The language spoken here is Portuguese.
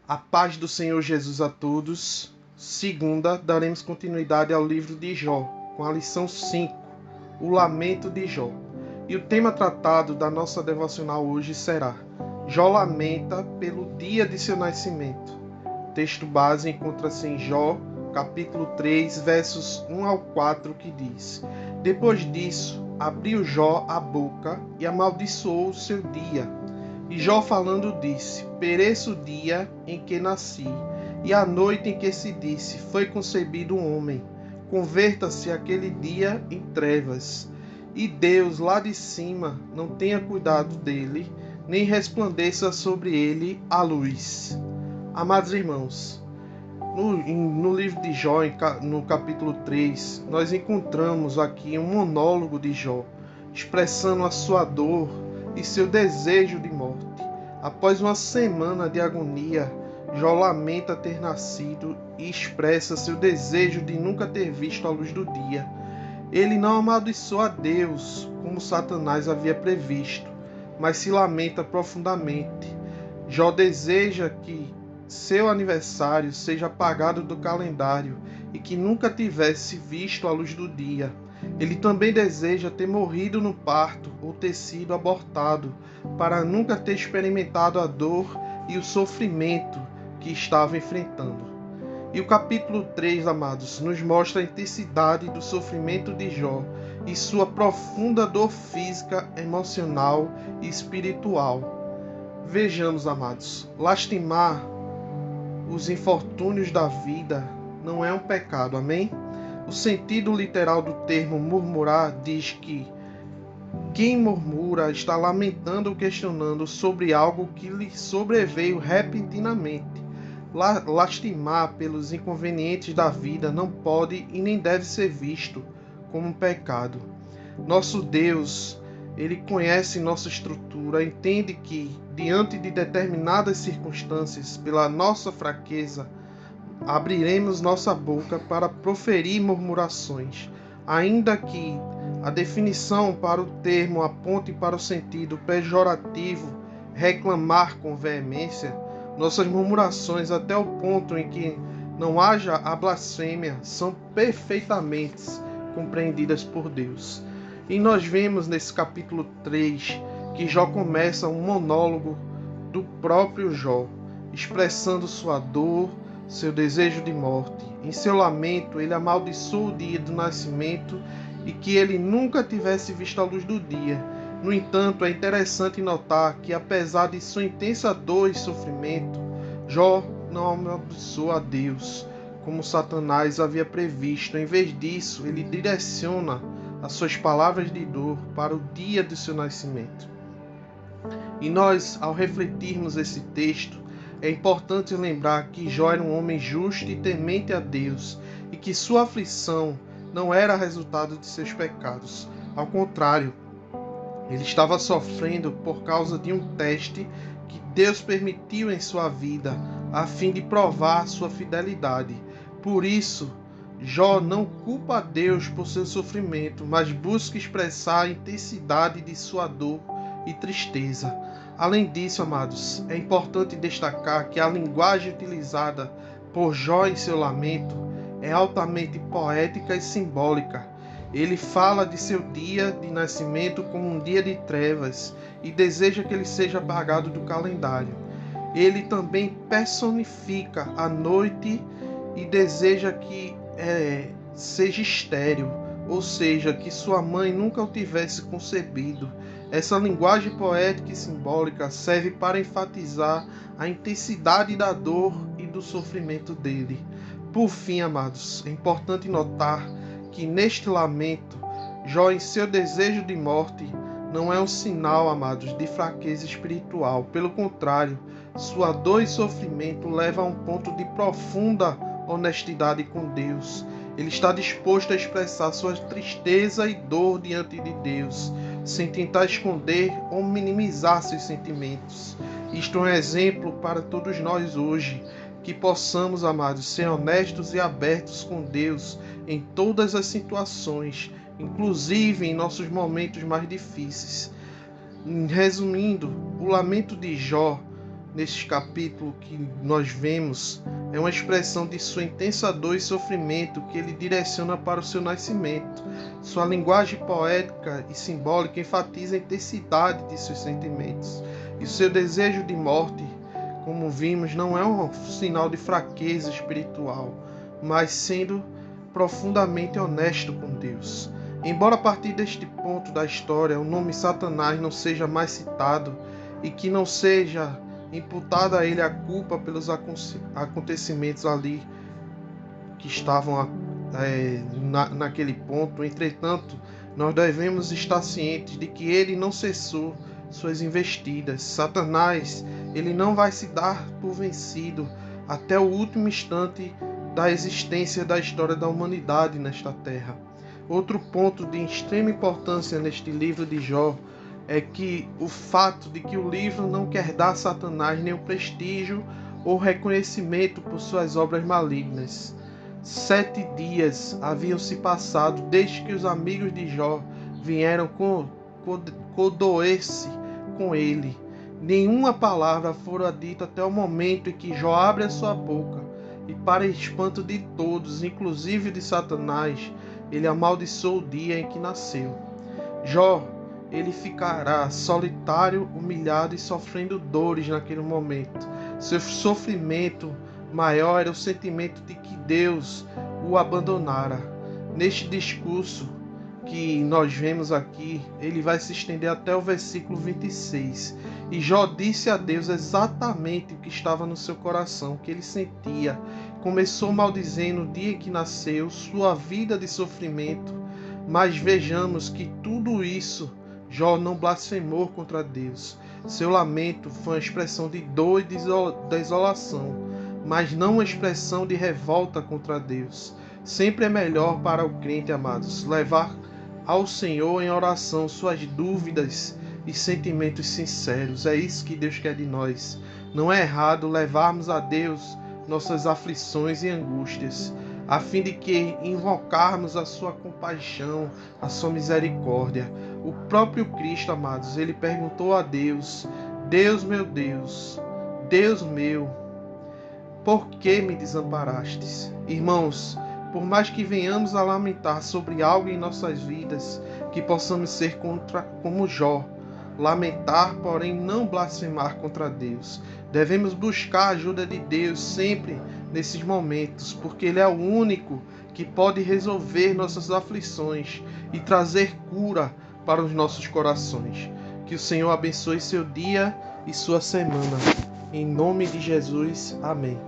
A paz do Senhor Jesus a todos. Segunda, daremos continuidade ao livro de Jó, com a lição 5, o lamento de Jó. E o tema tratado da nossa devocional hoje será: Jó lamenta pelo dia de seu nascimento. O texto base encontra-se em Jó, capítulo 3, versos 1 ao 4, que diz: Depois disso, abriu Jó a boca e amaldiçoou o seu dia. E Jó falando disse: Pereça o dia em que nasci, e a noite em que se disse: Foi concebido um homem. Converta-se aquele dia em trevas. E Deus lá de cima não tenha cuidado dele, nem resplandeça sobre ele a luz. Amados irmãos, no livro de Jó, no capítulo 3, nós encontramos aqui um monólogo de Jó, expressando a sua dor e seu desejo de morte. Após uma semana de agonia, Jó lamenta ter nascido e expressa seu desejo de nunca ter visto a luz do dia. Ele não amaldiçoa a Deus, como Satanás havia previsto, mas se lamenta profundamente. Jó deseja que seu aniversário seja apagado do calendário e que nunca tivesse visto a luz do dia. Ele também deseja ter morrido no parto ou ter sido abortado, para nunca ter experimentado a dor e o sofrimento que estava enfrentando. E o capítulo 3, amados, nos mostra a intensidade do sofrimento de Jó e sua profunda dor física, emocional e espiritual. Vejamos, amados, lastimar os infortúnios da vida não é um pecado, amém? O sentido literal do termo murmurar diz que quem murmura está lamentando ou questionando sobre algo que lhe sobreveio repentinamente. Lastimar pelos inconvenientes da vida não pode e nem deve ser visto como um pecado. Nosso Deus, Ele conhece nossa estrutura, entende que, diante de determinadas circunstâncias, pela nossa fraqueza, abriremos nossa boca para proferir murmurações, ainda que a definição para o termo aponte para o sentido pejorativo, reclamar com veemência. Nossas murmurações, até o ponto em que não haja a blasfêmia, são perfeitamente compreendidas por Deus. E nós vemos nesse capítulo 3 que Jó começa um monólogo do próprio Jó, expressando sua dor, seu desejo de morte. Em seu lamento, ele amaldiçoa o dia do nascimento e que ele nunca tivesse visto a luz do dia. No entanto, é interessante notar que, apesar de sua intensa dor e sofrimento, Jó não amaldiçoa a Deus, como Satanás havia previsto. Em vez disso, ele direciona as suas palavras de dor para o dia do seu nascimento. E nós, ao refletirmos esse texto, é importante lembrar que Jó era um homem justo e temente a Deus e que sua aflição não era resultado de seus pecados. Ao contrário, ele estava sofrendo por causa de um teste que Deus permitiu em sua vida a fim de provar sua fidelidade. Por isso, Jó não culpa a Deus por seu sofrimento, mas busca expressar a intensidade de sua dor e tristeza. Além disso, amados, é importante destacar que a linguagem utilizada por Jó em seu lamento é altamente poética e simbólica. Ele fala de seu dia de nascimento como um dia de trevas e deseja que ele seja apagado do calendário. Ele também personifica a noite e deseja que seja estéril, ou seja, que sua mãe nunca o tivesse concebido. Essa linguagem poética e simbólica serve para enfatizar a intensidade da dor e do sofrimento dele. Por fim, amados, é importante notar que neste lamento, Jó, em seu desejo de morte, não é um sinal, amados, de fraqueza espiritual. Pelo contrário, sua dor e sofrimento levam a um ponto de profunda honestidade com Deus. Ele está disposto a expressar sua tristeza e dor diante de Deus, sem tentar esconder ou minimizar seus sentimentos. Isto é um exemplo para todos nós hoje, que possamos, amados, ser honestos e abertos com Deus em todas as situações, inclusive em nossos momentos mais difíceis. Resumindo, o lamento de Jó neste capítulo que nós vemos é uma expressão de sua intensa dor e sofrimento que ele direciona para o seu nascimento. Sua linguagem poética e simbólica enfatiza a intensidade de seus sentimentos. E o seu desejo de morte, como vimos, não é um sinal de fraqueza espiritual, mas sendo profundamente honesto com Deus. Embora a partir deste ponto da história o nome Satanás não seja mais citado e que não seja imputada a ele a culpa pelos acontecimentos ali que estavam naquele ponto, entretanto, nós devemos estar cientes de que ele não cessou suas investidas. Satanás, ele não vai se dar por vencido até o último instante da existência da história da humanidade nesta terra. Outro ponto de extrema importância neste livro de Jó é que o fato de que o livro não quer dar a Satanás nenhum prestígio ou reconhecimento por suas obras malignas. 7 dias haviam se passado desde que os amigos de Jó vieram condoer-se com ele. Nenhuma palavra fora dita até o momento em que Jó abre a sua boca e, para espanto de todos, inclusive de Satanás, ele amaldiçoou o dia em que nasceu. Jó, ele ficará solitário, humilhado e sofrendo dores naquele momento. Seu sofrimento maior era o sentimento de que Deus o abandonara. Neste discurso que nós vemos aqui, ele vai se estender até o versículo 26. E Jó disse a Deus exatamente o que estava no seu coração, o que ele sentia. Começou maldizendo o dia em que nasceu, sua vida de sofrimento. Mas vejamos que tudo isso, Jó não blasfemou contra Deus. Seu lamento foi uma expressão de dor e desolação, mas não uma expressão de revolta contra Deus. Sempre é melhor para o crente, amados, levar ao Senhor em oração suas dúvidas e sentimentos sinceros. É isso que Deus quer de nós. Não é errado levarmos a Deus nossas aflições e angústias, a fim de que invocarmos a sua compaixão, a sua misericórdia. O próprio Cristo, amados, ele perguntou a Deus: Deus meu, Deus meu, por que me desamparastes? Irmãos, por mais que venhamos a lamentar sobre algo em nossas vidas, que possamos ser como Jó, lamentar, porém não blasfemar contra Deus. Devemos buscar a ajuda de Deus sempre nesses momentos, porque Ele é o único que pode resolver nossas aflições e trazer cura para os nossos corações. Que o Senhor abençoe seu dia e sua semana. Em nome de Jesus, amém.